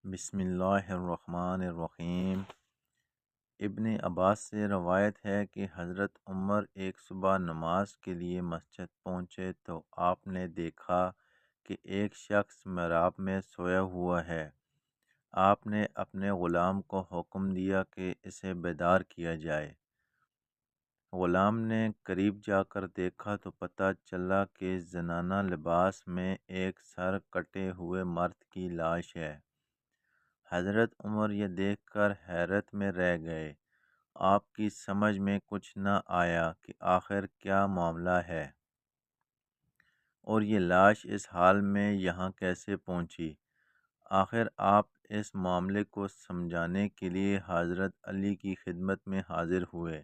بسم اللہ الرحمن الرحیم۔ ابن عباس سے روایت ہے کہ حضرت عمر ایک صبح نماز کے لیے مسجد پہنچے تو آپ نے دیکھا کہ ایک شخص محراب میں سویا ہوا ہے۔ آپ نے اپنے غلام کو حکم دیا کہ اسے بیدار کیا جائے۔ غلام نے قریب جا کر دیکھا تو پتہ چلا کہ زنانہ لباس میں ایک سر کٹے ہوئے مرد کی لاش ہے۔ حضرت عمر یہ دیکھ کر حیرت میں رہ گئے۔ آپ کی سمجھ میں کچھ نہ آیا کہ آخر کیا معاملہ ہے اور یہ لاش اس حال میں یہاں کیسے پہنچی۔ آخر آپ اس معاملے کو سمجھانے کے لیے حضرت علی کی خدمت میں حاضر ہوئے۔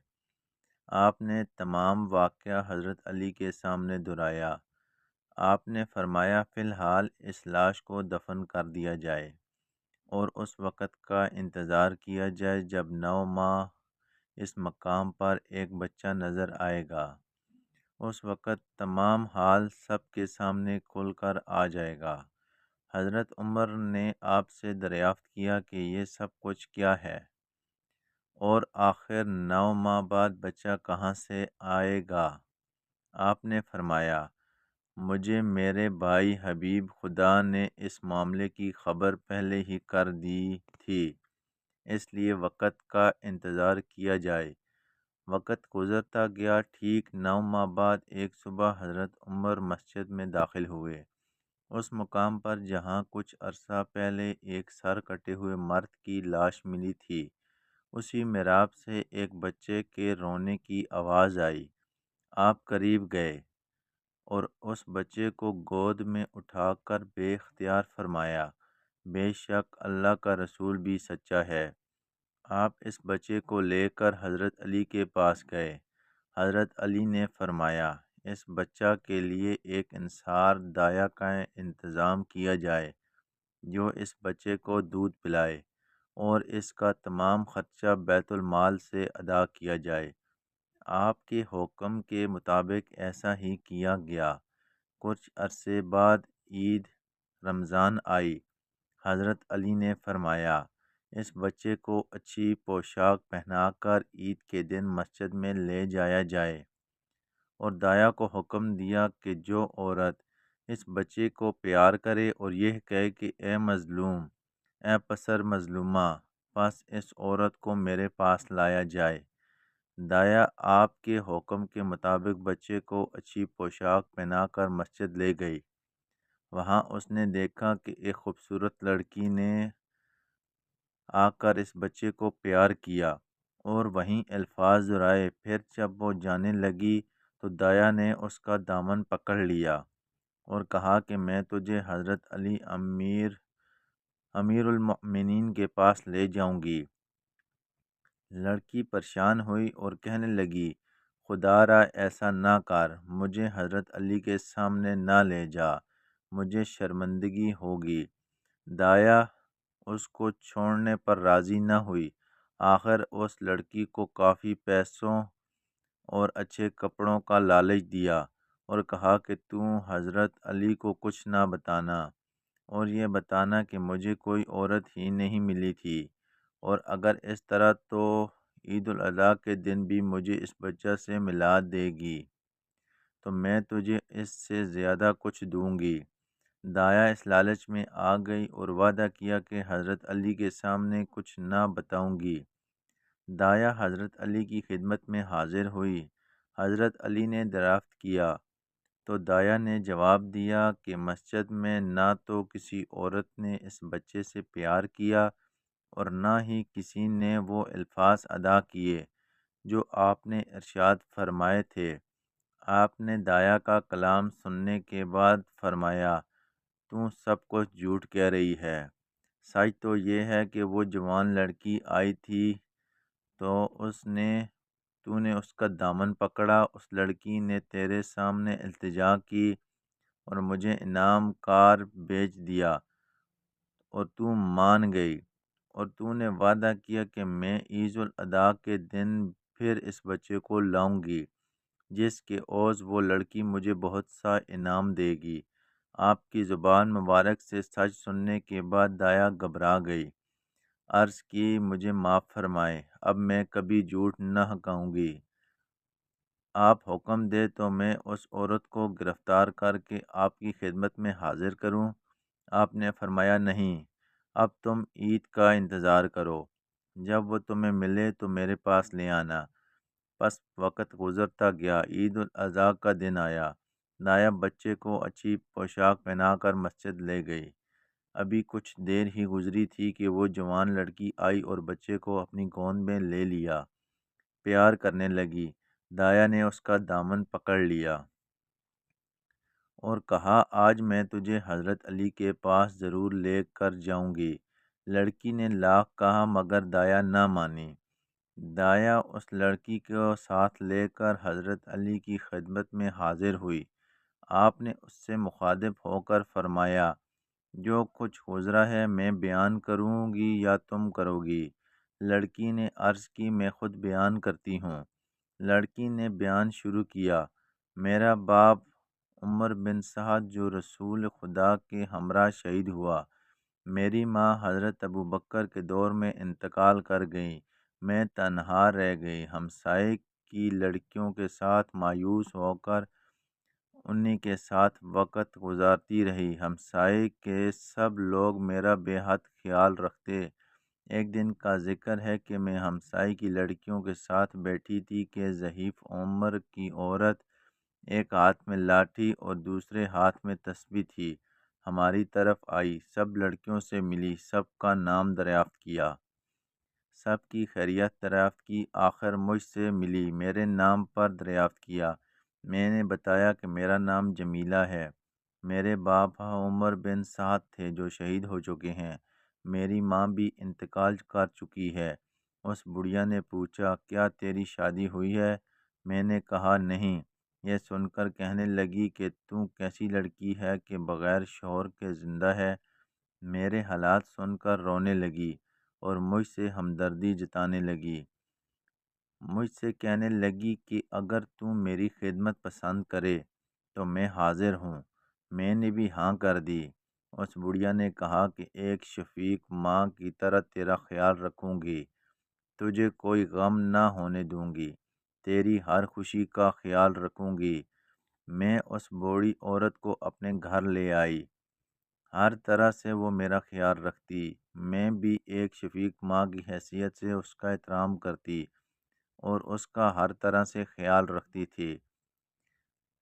آپ نے تمام واقعہ حضرت علی کے سامنے دہرایا۔ آپ نے فرمایا فی الحال اس لاش کو دفن کر دیا جائے اور اس وقت کا انتظار کیا جائے جب 9 ماہ اس مقام پر ایک بچہ نظر آئے گا۔ اس وقت تمام حال سب کے سامنے کھل کر آ جائے گا۔ حضرت عمر نے آپ سے دریافت کیا کہ یہ سب کچھ کیا ہے اور آخر 9 ماہ بعد بچہ کہاں سے آئے گا؟ آپ نے فرمایا مجھے میرے بھائی حبیب خدا نے اس معاملے کی خبر پہلے ہی کر دی تھی، اس لیے وقت کا انتظار کیا جائے۔ وقت گزرتا گیا۔ ٹھیک 9 ماہ بعد ایک صبح حضرت عمر مسجد میں داخل ہوئے۔ اس مقام پر جہاں کچھ عرصہ پہلے ایک سر کٹے ہوئے مرد کی لاش ملی تھی، اسی محراب سے ایک بچے کے رونے کی آواز آئی۔ آپ قریب گئے اور اس بچے کو گود میں اٹھا کر بے اختیار فرمایا بے شک اللہ کا رسول بھی سچا ہے۔ آپ اس بچے کو لے کر حضرت علی کے پاس گئے۔ حضرت علی نے فرمایا اس بچہ کے لیے ایک انصار دایا کا انتظام کیا جائے جو اس بچے کو دودھ پلائے اور اس کا تمام خرچہ بیت المال سے ادا کیا جائے۔ آپ کے حکم کے مطابق ایسا ہی کیا گیا۔ کچھ عرصے بعد عید رمضان آئی۔ حضرت علی نے فرمایا اس بچے کو اچھی پوشاک پہنا کر عید کے دن مسجد میں لے جایا جائے اور دایا کو حکم دیا کہ جو عورت اس بچے کو پیار کرے اور یہ کہے کہ اے مظلوم، اے پسر مظلومہ، بس اس عورت کو میرے پاس لایا جائے۔ دایا آپ کے حکم کے مطابق بچے کو اچھی پوشاک پہنا کر مسجد لے گئی۔ وہاں اس نے دیکھا کہ ایک خوبصورت لڑکی نے آ کر اس بچے کو پیار کیا اور وہیں الفاظ دہرائے۔ پھر جب وہ جانے لگی تو دایا نے اس کا دامن پکڑ لیا اور کہا کہ میں تجھے حضرت علی امیر المؤمنین کے پاس لے جاؤں گی۔ لڑکی پریشان ہوئی اور کہنے لگی خدا را ایسا نہ کر، مجھے حضرت علی کے سامنے نہ لے جا، مجھے شرمندگی ہوگی۔ دایا اس کو چھوڑنے پر راضی نہ ہوئی۔ آخر اس لڑکی کو کافی پیسوں اور اچھے کپڑوں کا لالچ دیا اور کہا کہ تو حضرت علی کو کچھ نہ بتانا اور یہ بتانا کہ مجھے کوئی عورت ہی نہیں ملی تھی، اور اگر اس طرح تو عید الاضحیٰ کے دن بھی مجھے اس بچہ سے ملا دے گی تو میں تجھے اس سے زیادہ کچھ دوں گی۔ دایا اس لالچ میں آ گئی اور وعدہ کیا کہ حضرت علی کے سامنے کچھ نہ بتاؤں گی۔ دایا حضرت علی کی خدمت میں حاضر ہوئی۔ حضرت علی نے دریافت کیا تو دایا نے جواب دیا کہ مسجد میں نہ تو کسی عورت نے اس بچے سے پیار کیا اور نہ ہی کسی نے وہ الفاظ ادا کیے جو آپ نے ارشاد فرمائے تھے۔ آپ نے دایا کا کلام سننے کے بعد فرمایا تو سب کچھ جھوٹ کہہ رہی ہے، سچ تو یہ ہے کہ وہ جوان لڑکی آئی تھی تو نے اس کا دامن پکڑا، اس لڑکی نے تیرے سامنے التجا کی اور مجھے انعام کار بھیج دیا اور تو مان گئی، اور تو نے وعدہ کیا کہ میں عید الاضحیٰ کے دن پھر اس بچے کو لاؤں گی جس کے عوض وہ لڑکی مجھے بہت سا انعام دے گی۔ آپ کی زبان مبارک سے سچ سننے کے بعد دایا گھبرا گئی۔ عرض کی مجھے معاف فرمائے، اب میں کبھی جھوٹ نہ کہوں گی۔ آپ حکم دے تو میں اس عورت کو گرفتار کر کے آپ کی خدمت میں حاضر کروں؟ آپ نے فرمایا نہیں، اب تم عید کا انتظار کرو، جب وہ تمہیں ملے تو میرے پاس لے آنا۔ پس وقت گزرتا گیا، عید الاضحیٰ کا دن آیا۔ نائب بچے کو اچھی پوشاک پہنا کر مسجد لے گئی۔ ابھی کچھ دیر ہی گزری تھی کہ وہ جوان لڑکی آئی اور بچے کو اپنی گود میں لے لیا، پیار کرنے لگی۔ دایا نے اس کا دامن پکڑ لیا اور کہا آج میں تجھے حضرت علی کے پاس ضرور لے کر جاؤں گی۔ لڑکی نے لاکھ کہا مگر دایا نہ مانی۔ دایا اس لڑکی کو ساتھ لے کر حضرت علی کی خدمت میں حاضر ہوئی۔ آپ نے اس سے مخاطب ہو کر فرمایا، جو کچھ گزرا ہے میں بیان کروں گی یا تم کرو گی؟ لڑکی نے عرض کی میں خود بیان کرتی ہوں۔ لڑکی نے بیان شروع کیا، میرا باپ عمر بن سعد جو رسول خدا کے ہمراہ شہید ہوا، میری ماں حضرت ابوبکر کے دور میں انتقال کر گئی، میں تنہا رہ گئی، ہمسائے کی لڑکیوں کے ساتھ مایوس ہو کر انہی کے ساتھ وقت گزارتی رہی۔ ہمسائے کے سب لوگ میرا بے حد خیال رکھتے۔ ایک دن کا ذکر ہے کہ میں ہمسائے کی لڑکیوں کے ساتھ بیٹھی تھی کہ ضعیف عمر کی عورت، ایک ہاتھ میں لاٹھی اور دوسرے ہاتھ میں تسبیح تھی، ہماری طرف آئی، سب لڑکیوں سے ملی، سب کا نام دریافت کیا، سب کی خیریت دریافت کی، آخر مجھ سے ملی، میرے نام پر دریافت کیا۔ میں نے بتایا کہ میرا نام جمیلہ ہے، میرے باپ عمر بن سعد تھے جو شہید ہو چکے ہیں، میری ماں بھی انتقال کر چکی ہے۔ اس بڑھیا نے پوچھا، کیا تیری شادی ہوئی ہے؟ میں نے کہا نہیں۔ یہ سن کر کہنے لگی کہ تو کیسی لڑکی ہے کہ بغیر شوہر کے زندہ ہے؟ میرے حالات سن کر رونے لگی اور مجھ سے ہمدردی جتانے لگی۔ مجھ سے کہنے لگی کہ اگر تو میری خدمت پسند کرے تو میں حاضر ہوں۔ میں نے بھی ہاں کر دی۔ اس بڑھیا نے کہا کہ ایک شفیق ماں کی طرح تیرا خیال رکھوں گی، تجھے کوئی غم نہ ہونے دوں گی، تیری ہر خوشی کا خیال رکھوں گی۔ میں اس بوڑھی عورت کو اپنے گھر لے آئی، ہر طرح سے وہ میرا خیال رکھتی، میں بھی ایک شفیق ماں کی حیثیت سے اس کا احترام کرتی اور اس کا ہر طرح سے خیال رکھتی تھی۔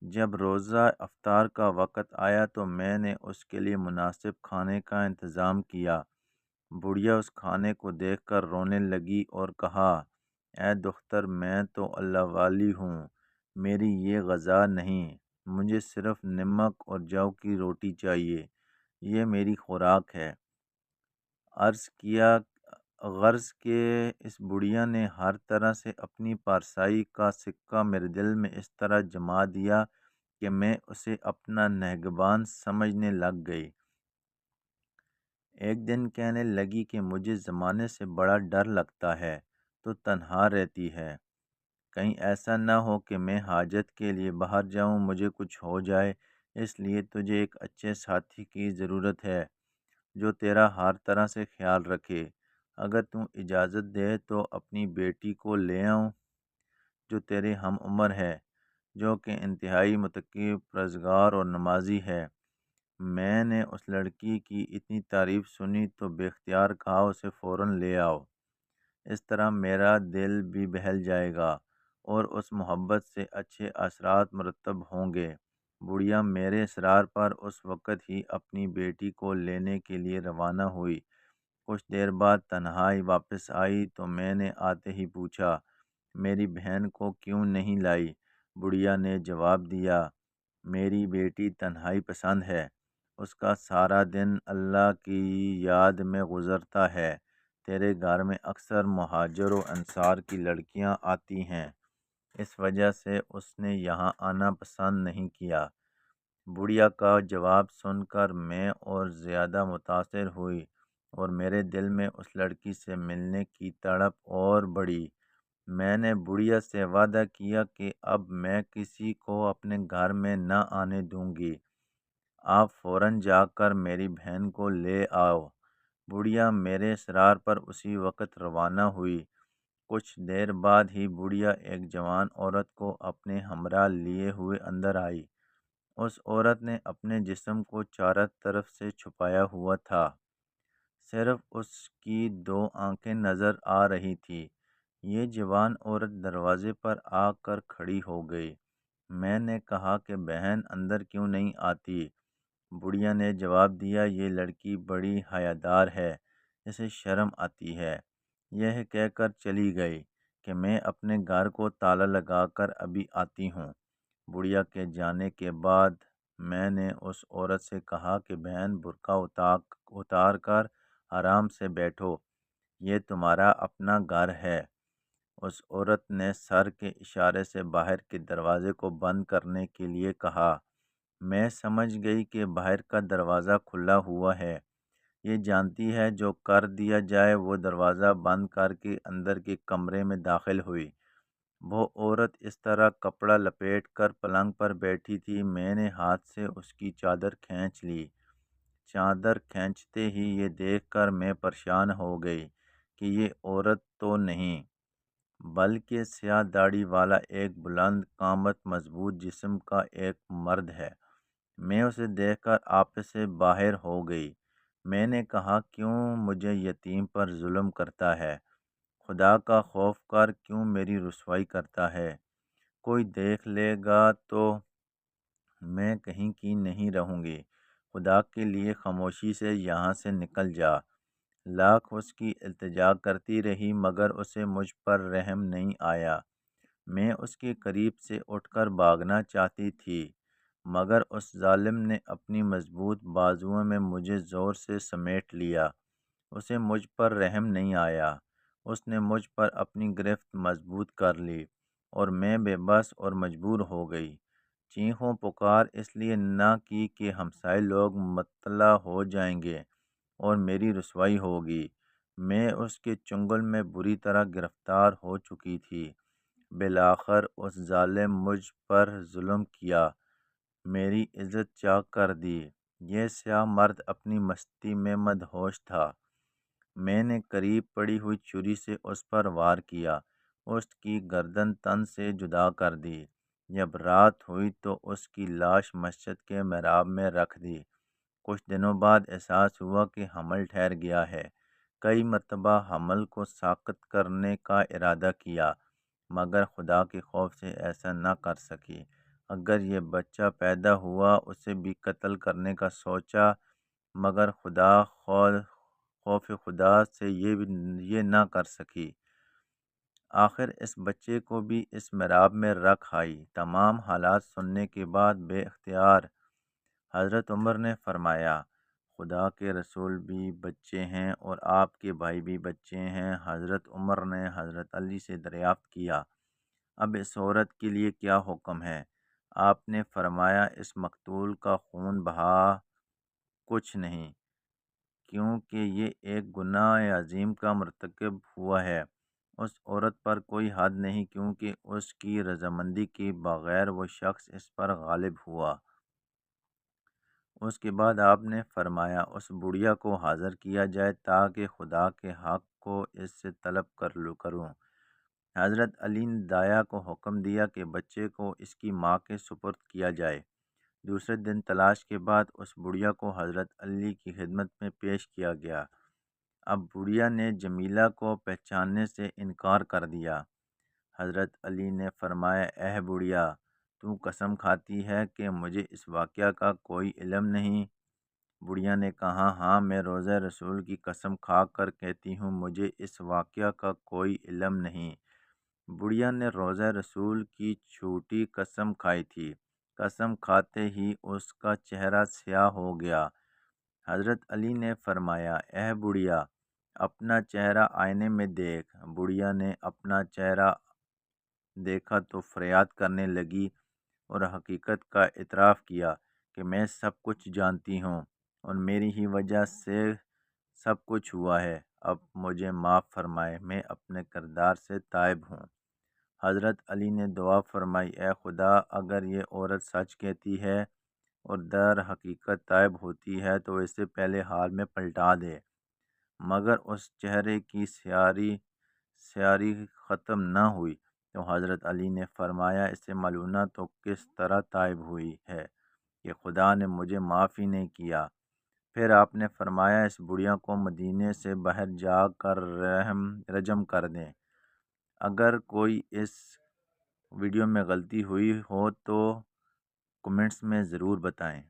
جب روزہ افطار کا وقت آیا تو میں نے اس کے لیے مناسب کھانے کا انتظام کیا۔ بڑھیا اس کھانے کو دیکھ کر رونے لگی اور کہا، اے دختر میں تو اللہ والی ہوں، میری یہ غذا نہیں، مجھے صرف نمک اور جو کی روٹی چاہیے، یہ میری خوراک ہے۔ عرض کیا غرض کہ اس بڑھیا نے ہر طرح سے اپنی پارسائی کا سکہ میرے دل میں اس طرح جما دیا کہ میں اسے اپنا نگہبان سمجھنے لگ گئی۔ ایک دن کہنے لگی کہ مجھے زمانے سے بڑا ڈر لگتا ہے، تو تنہا رہتی ہے، کہیں ایسا نہ ہو کہ میں حاجت کے لیے باہر جاؤں، مجھے کچھ ہو جائے، اس لیے تجھے ایک اچھے ساتھی کی ضرورت ہے جو تیرا ہر طرح سے خیال رکھے۔ اگر تم اجازت دے تو اپنی بیٹی کو لے آؤں جو تیرے ہم عمر ہے، جو کہ انتہائی متقی، پرہیزگار اور نمازی ہے۔ میں نے اس لڑکی کی اتنی تعریف سنی تو بے اختیار کہا اسے فوراً لے آؤ، اس طرح میرا دل بھی بہل جائے گا اور اس محبت سے اچھے اثرات مرتب ہوں گے۔ بڑھیا میرے اصرار پر اس وقت ہی اپنی بیٹی کو لینے کے لیے روانہ ہوئی۔ کچھ دیر بعد تنہائی واپس آئی تو میں نے آتے ہی پوچھا، میری بہن کو کیوں نہیں لائی؟ بڑھیا نے جواب دیا، میری بیٹی تنہائی پسند ہے، اس کا سارا دن اللہ کی یاد میں گزرتا ہے، تیرے گھر میں اکثر مہاجر و انصار کی لڑکیاں آتی ہیں، اس وجہ سے اس نے یہاں آنا پسند نہیں کیا۔ بڑھیا کا جواب سن کر میں اور زیادہ متاثر ہوئی اور میرے دل میں اس لڑکی سے ملنے کی تڑپ اور بڑھی۔ میں نے بڑھیا سے وعدہ کیا کہ اب میں کسی کو اپنے گھر میں نہ آنے دوں گی۔ آپ فوراً جا کر میری بہن کو لے آؤ۔ بڑھیا میرے اصرار پر اسی وقت روانہ ہوئی۔ کچھ دیر بعد ہی بڑھیا ایک جوان عورت کو اپنے ہمراہ لیے ہوئے اندر آئی۔ اس عورت نے اپنے جسم کو چاروں طرف سے چھپایا ہوا تھا، صرف اس کی دو آنکھیں نظر آ رہی تھیں۔ یہ جوان عورت دروازے پر آ کر کھڑی ہو گئی۔ میں نے کہا کہ بہن اندر کیوں نہیں آتی؟ بڑھیا نے جواب دیا، یہ لڑکی بڑی حیادار ہے، اسے شرم آتی ہے۔ یہ کہہ کر چلی گئی کہ میں اپنے گھر کو تالا لگا کر ابھی آتی ہوں۔ بڑھیا کے جانے کے بعد میں نے اس عورت سے کہا کہ بہن برقع اتار کر آرام سے بیٹھو، یہ تمہارا اپنا گھر ہے۔ اس عورت نے سر کے اشارے سے باہر کے دروازے کو بند کرنے کے لیے کہا۔ میں سمجھ گئی کہ باہر کا دروازہ کھلا ہوا ہے، یہ جانتی ہے جو کر دیا جائے۔ وہ دروازہ بند کر کے اندر کے کمرے میں داخل ہوئی۔ وہ عورت اس طرح کپڑا لپیٹ کر پلنگ پر بیٹھی تھی، میں نے ہاتھ سے اس کی چادر کھینچ لی۔ چادر کھینچتے ہی یہ دیکھ کر میں پریشان ہو گئی کہ یہ عورت تو نہیں، بلکہ سیاہ داڑھی والا ایک بلند قامت مضبوط جسم کا ایک مرد ہے۔ میں اسے دیکھ کر آپے سے باہر ہو گئی۔ میں نے کہا، کیوں مجھے یتیم پر ظلم کرتا ہے؟ خدا کا خوف کر کیوں میری رسوائی کرتا ہے؟ کوئی دیکھ لے گا تو میں کہیں کی نہیں رہوں گی۔ خدا کے لیے خاموشی سے یہاں سے نکل جا۔ لاکھ اس کی التجا کرتی رہی مگر اسے مجھ پر رحم نہیں آیا۔ میں اس کے قریب سے اٹھ کر بھاگنا چاہتی تھی مگر اس ظالم نے اپنی مضبوط بازوؤں میں مجھے زور سے سمیٹ لیا۔ اسے مجھ پر رحم نہیں آیا۔ اس نے مجھ پر اپنی گرفت مضبوط کر لی اور میں بے بس اور مجبور ہو گئی۔ چیخوں پکار اس لیے نہ کی کہ ہمسائے لوگ مطلع ہو جائیں گے اور میری رسوائی ہوگی۔ میں اس کے چنگل میں بری طرح گرفتار ہو چکی تھی۔ بالآخر اس ظالم مجھ پر ظلم کیا، میری عزت چاک کر دی۔ یہ سیاہ مرد اپنی مستی میں مدہوش تھا۔ میں نے قریب پڑی ہوئی چھری سے اس پر وار کیا، اس کی گردن تن سے جدا کر دی۔ جب رات ہوئی تو اس کی لاش مسجد کے محراب میں رکھ دی۔ کچھ دنوں بعد احساس ہوا کہ حمل ٹھہر گیا ہے۔ کئی مرتبہ حمل کو ساقط کرنے کا ارادہ کیا مگر خدا کے خوف سے ایسا نہ کر سکی۔ اگر یہ بچہ پیدا ہوا اسے بھی قتل کرنے کا سوچا مگر خوف خدا سے یہ نہ کر سکی۔ آخر اس بچے کو بھی اس محراب میں رکھ آئی۔ تمام حالات سننے کے بعد بے اختیار حضرت عمر نے فرمایا، خدا کے رسول بھی بچے ہیں اور آپ کے بھائی بھی بچے ہیں۔ حضرت عمر نے حضرت علی سے دریافت کیا، اب اس عورت کے لیے کیا حکم ہے؟ آپ نے فرمایا، اس مقتول کا خون بہا کچھ نہیں، کیونکہ یہ ایک گناہ عظیم کا مرتکب ہوا ہے۔ اس عورت پر کوئی حد نہیں کیونکہ اس کی رضامندی کے بغیر وہ شخص اس پر غالب ہوا۔ اس کے بعد آپ نے فرمایا، اس بڑھیا کو حاضر کیا جائے تاکہ خدا کے حق کو اس سے طلب کروں۔ حضرت علی نے داعیہ کو حکم دیا کہ بچے کو اس کی ماں کے سپرد کیا جائے۔ دوسرے دن تلاش کے بعد اس بڑھیا کو حضرت علی کی خدمت میں پیش کیا گیا۔ اب بڑھیا نے جمیلہ کو پہچاننے سے انکار کر دیا۔ حضرت علی نے فرمایا، اے بڑھیا، تو قسم کھاتی ہے کہ مجھے اس واقعہ کا کوئی علم نہیں؟ بڑھیا نے کہا، ہاں، میں روزہ رسول کی قسم کھا کر کہتی ہوں مجھے اس واقعہ کا کوئی علم نہیں۔ بڑھیا نے روزہ رسول کی جھوٹی قسم کھائی تھی۔ قسم کھاتے ہی اس کا چہرہ سیاہ ہو گیا۔ حضرت علی نے فرمایا، اے بڑھیا، اپنا چہرہ آئینے میں دیکھ۔ بڑھیا نے اپنا چہرہ دیکھا تو فریاد کرنے لگی اور حقیقت کا اعتراف کیا کہ میں سب کچھ جانتی ہوں اور میری ہی وجہ سے سب کچھ ہوا ہے، اب مجھے معاف فرمائے، میں اپنے کردار سے تائب ہوں۔ حضرت علی نے دعا فرمائی، اے خدا، اگر یہ عورت سچ کہتی ہے اور در حقیقت تائب ہوتی ہے تو اسے پہلے حال میں پلٹا دے، مگر اس چہرے کی سیاہی ختم نہ ہوئی تو حضرت علی نے فرمایا اسے ملونہ تو کس طرح تائب ہوئی ہے کہ خدا نے مجھے معاف ہی نہیں کیا۔ پھر آپ نے فرمایا اس بڑھیا کو مدینے سے باہر جا کر رجم کر دیں۔ اگر کوئی اس ویڈیو میں غلطی ہوئی ہو تو کمنٹس میں ضرور بتائیں۔